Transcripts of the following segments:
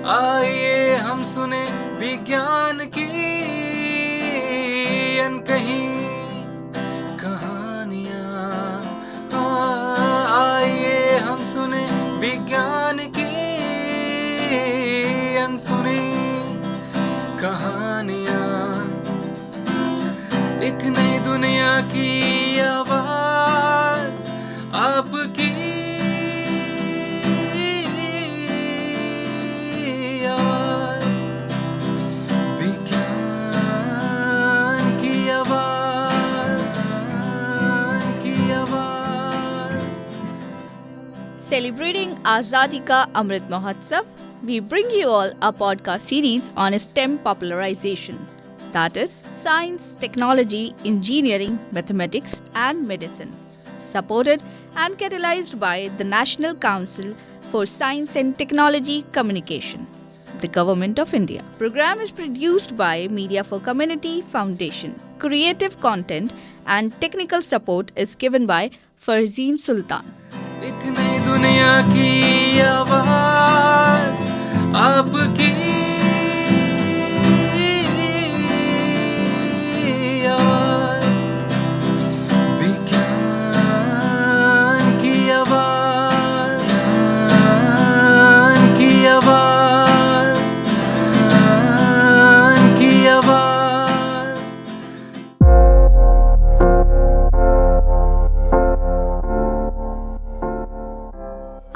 आइए हम सुने विज्ञान की अनकही कहानियाँ। आइए हम सुने विज्ञान की अनसुनी कहानियाँ। एक नई दुनिया की आवाज़ आपकी आवाज़, विज्ञान की आवाज़, की आवाज़। Celebrating Azadi Ka Amrit Mahotsav, we bring you all a podcast series on STEM popularization. That is, science, technology, engineering, mathematics and medicine. Supported and catalyzed by the National Council for Science and Technology Communication, the Government of India. Program is produced by Media for Community Foundation. Creative content and technical support is given by Farzeen Sultan. एक नई दुनिया की आवाज़ आपकी आवाज़, विज्ञान की आवाज़, ज्ञान की आवाज़, ज्ञान की आवाज़।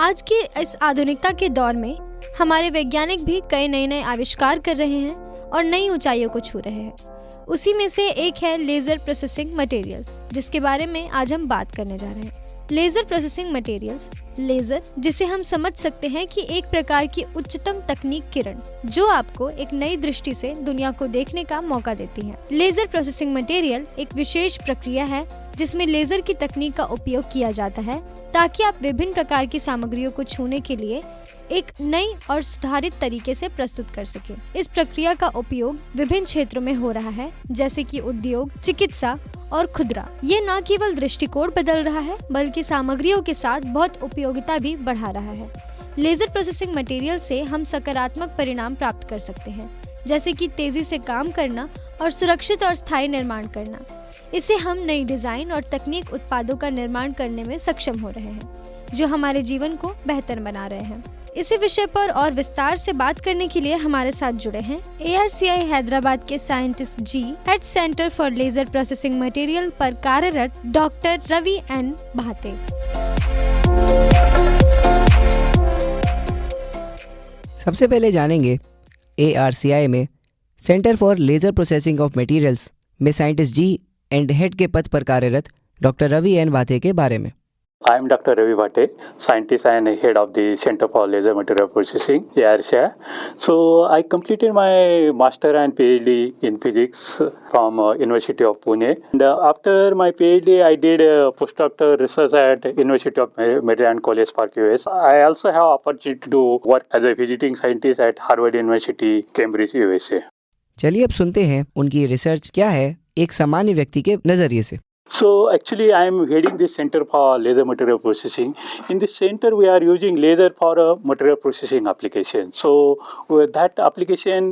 आज की इस आधुनिकता के दौर में हमारे वैज्ञानिक भी कई नए आविष्कार कर रहे हैं और नई ऊंचाइयों को छू रहे हैं। उसी में से एक है लेज़र प्रोसेसिंग मटेरियल्स, जिसके बारे में आज हम बात करने जा रहे हैं। लेज़र प्रोसेसिंग मटेरियल्स, लेज़र जिसे हम समझ सकते हैं कि एक प्रकार की उच्चतम तकनीक किरण जो आपको एक नई दृष्टि से दुनिया को देखने का मौका देती है। लेज़र प्रोसेसिंग मटेरियल एक विशेष प्रक्रिया है जिसमें लेज़र की तकनीक का उपयोग किया जाता है ताकि आप विभिन्न प्रकार की सामग्रियों को छूने के लिए एक नई और सुधारित तरीके से प्रस्तुत कर सकें। इस प्रक्रिया का उपयोग विभिन्न क्षेत्रों में हो रहा है, जैसे कि उद्योग, चिकित्सा और खुदरा। ये न केवल दृष्टिकोण बदल रहा है बल्कि सामग्रियों के साथ बहुत उपयोगिता भी बढ़ा रहा है। लेज़र प्रोसेसिंग मटेरियल से हम सकारात्मक परिणाम प्राप्त कर सकते हैं, जैसे कि तेजी से काम करना और सुरक्षित और स्थायी निर्माण करना। इससे हम नई डिजाइन और तकनीक उत्पादों का निर्माण करने में सक्षम हो रहे हैं, जो हमारे जीवन को बेहतर बना रहे हैं। इसी विषय पर और विस्तार से बात करने के लिए हमारे साथ जुड़े हैं ARCI हैदराबाद के scientist G, head centre for laser processing material पर कार्यरत डॉक्टर रवि एन भाते। सबसे पहले जानेंगे ARCI में centre for laser processing of materials में साइंटिस्ट जी एंड हेड के पद पर कार्यरत डॉक्टर रवि एन भाते के बारे में। I am Dr. Ravi Bhatte, scientist and head of the Center for Laser Material Processing, ARCI. So I completed my master and PhD in physics from University of Pune. And after my PhD, I did postdoctoral research at University of Maryland, College Park, US. I also have opportunity to work as a visiting scientist at Harvard University, Cambridge, USA. चलिए अब सुनते हैं उनकी research क्या है एक सामान्य व्यक्ति के नजरिए से। So actually I am heading this center for laser material processing. In this center we are using laser for a material processing application. So with that application,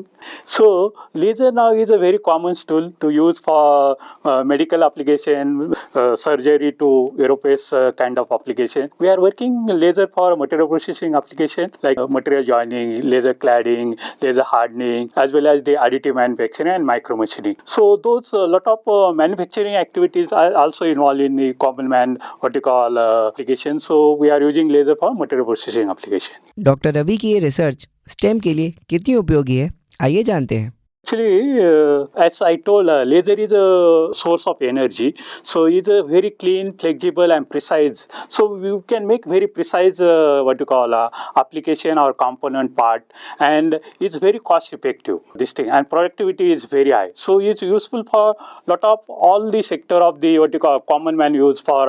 so laser now is a very common tool to use for medical application, surgery to aerospace kind of application. We are working laser for material processing application like material joining, laser cladding, laser hardening, as well as the additive manufacturing and micro machining. So those lot of manufacturing activities are also involved in the common man what you call application. So we are using laser for material processing application. Doctor Ravi की ये research stem के लिए कितनी उपयोगी है, आइए जानते हैं। Actually, as I told, laser is a source of energy. So it's a very clean, flexible, and precise. So you can make very precise what you call application or component part, and it's very cost effective. This thing and productivity is very high. So it's useful for lot of all the sector of the what you call common man use for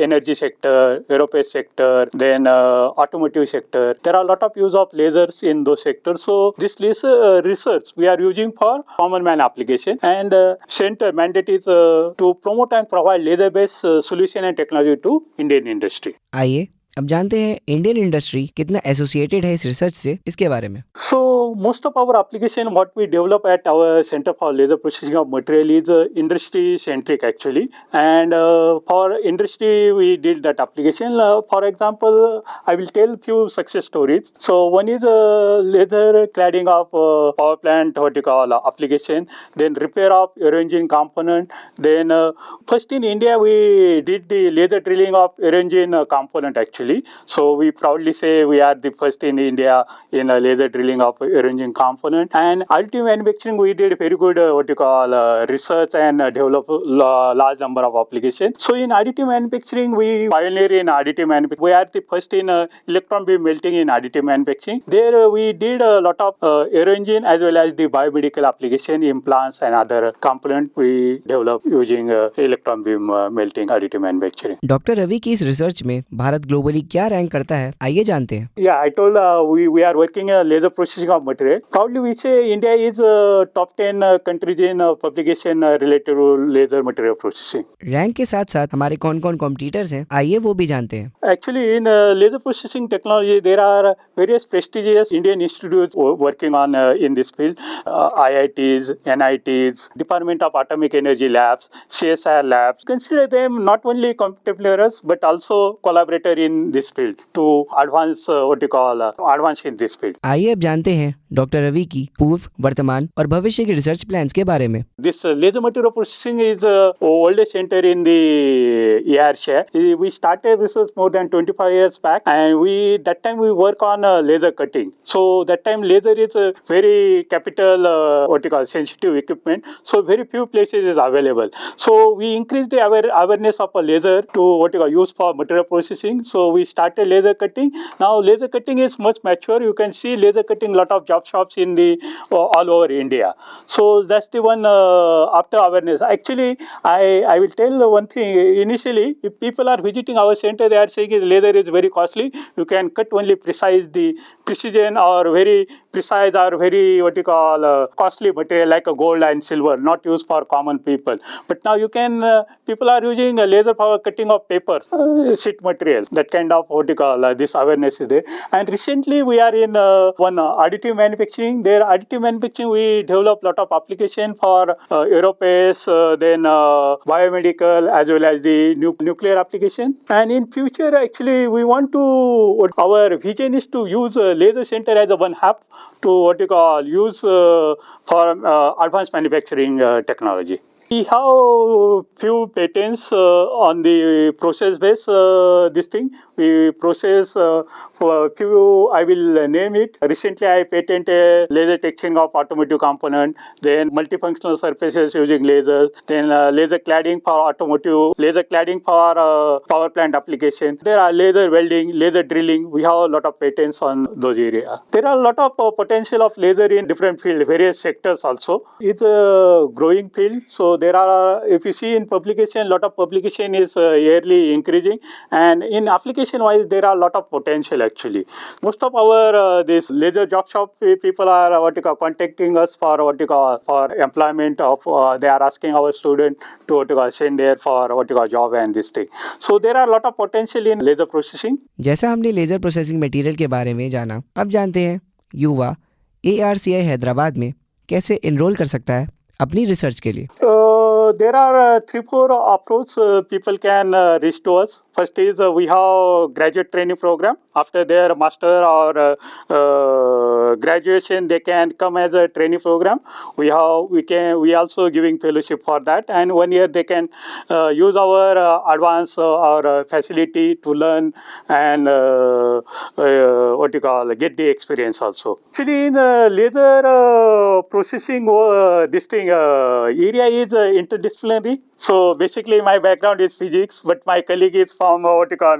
energy sector, aerospace sector, then automotive sector. There are a lot of use of lasers in those sectors. So this laser research we are using for common man application, and center mandate is to promote and provide laser based solution and technology to Indian industry. आइए अब जानते हैं Indian industry कितना associated है इस research से, इसके बारे में। So most of our application, what we develop at our Center for Laser Processing of Material is industry centric actually. And for industry, we did that application. For example, I will tell few success stories. So one is laser cladding of power plant vertical application. Then repair of aero engine component. Then first in India, we did the laser drilling of aero engine component actually. So we proudly say we are the first in India in laser drilling of aero engine component. And additive manufacturing, we did very good research and develop large number of applications. So in additive manufacturing, we pioneer in additive manufacturing. We are the first in electron beam melting in additive manufacturing. There we did a lot of aero engine as well as the biomedical application, implants and other component we developed using electron beam melting additive manufacturing. Doctor Ravi की इस research में Bharat globally क्या rank करता है, आइए जानते हैं। Yeah, I told we are working laser processing of material. Proudly we say India is top 10 countries in publication related to laser material processing. Rank के साथ साथ हमारे कौन कौन कॉम्पिटिटर्स हैं, आइए वो भी जानते हैं। Actually, in laser processing technology, there are various prestigious Indian institutes working on in this field. IITs, NITs, Department of Atomic Energy Labs, CSIR Labs. Consider them not only contemporaries but also collaborator in this field to advance advance in this field. आइए अब जानते हैं doctor Ravi की पूर्व, वर्तमान और भविष्य के रिसर्च प्लान्स के बारे में। This laser material processing is oldest center in the Ayrshire. We started research more than 25 years back, and that time we work on laser cutting. So that time laser is a very capital sensitive equipment. So very few places is available. So we increased the awareness of a laser to use for material processing. So we started laser cutting. Now laser cutting is much mature. You can see laser cutting lot of job shops in the all over India. So that's the one after awareness. Actually, I will tell one thing. Initially, if people are visiting our center, they are saying laser is very costly. You can cut only precision or very precise or very costly material like a gold and silver, not used for common people. But now you can people are using a laser for cutting of papers, sheet materials. That kind of this awareness is there. And recently we are in one additive manufacturing. There additive manufacturing we develop lot of application for aerospace, then biomedical as well as the nuclear application. And in future actually we want to, our vision is to use laser center as a one hub to use for advanced manufacturing technology. We have few patents on the process base this thing. We process for few, I will name it. Recently I patented laser texturing of automotive component, then multifunctional surfaces using lasers, then laser cladding for automotive, laser cladding for power plant application. There are laser welding, laser drilling. We have a lot of patents on those areas. There are a lot of potential of laser in different fields, various sectors also. It's a growing field. So there are, if you see in publication, lot of publication is yearly increasing, and in application wise there are a lot of potential actually. Most of our this laser job shop people are contacting us for for employment of they are asking our student to send there for job and this thing. So there are a lot of potential in laser processing. जैसा हमने laser processing material के बारे में जाना, अब जानते हैं युवा ARCI हैदराबाद में कैसे इनरोल कर सकता है अपनी रिसर्च के लिए। There are 3-4 approaches people can reach to us. First is we have graduate training program. After their master or graduation, they can come as a training program. We also giving fellowship for that, and 1 year they can use our advanced or facility to learn and get the experience also. Actually, in laser processing, this thing area is interdisciplinary. So basically, my background is physics, but my colleague is from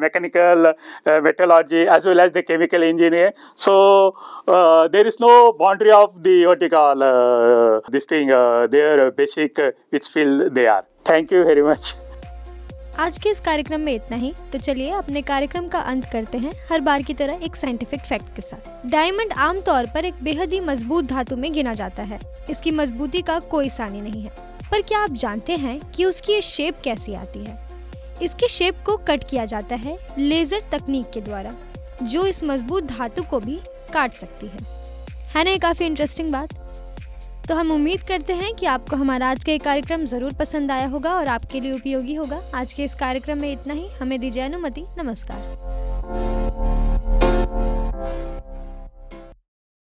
mechanical metallurgy as well as the chemical engineer. So there is no boundary of the this thing. Their basic which field they are. Thank you very much. आज के इस कार्यक्रम में इतना ही। तो चलिए अपने कार्यक्रम का अंत करते हैं हर बार की तरह एक साइंटिफिक फैक्ट के साथ। डायमंड आमतौर पर एक बेहद ही मजबूत धातु में गिना जाता है। इसकी मजबूती का कोई सानी नहीं है, पर क्या आप जानते हैं कि उसकी ये शेप कैसी आती है? इसके शेप को कट किया जाता है लेज़र तकनीक के द्वारा, जो इस मजबूत धातु को भी काट सकती है ना? ये काफ़ी इंटरेस्टिंग बात। तो हम उम्मीद करते हैं कि आपको हमारा आज का ये कार्यक्रम ज़रूर पसंद आया होगा और आपके लिए उपयोगी होगा। आज के इस कार्यक्रम में इतना ही। हमें दीजिए अनुमति। नमस्कार।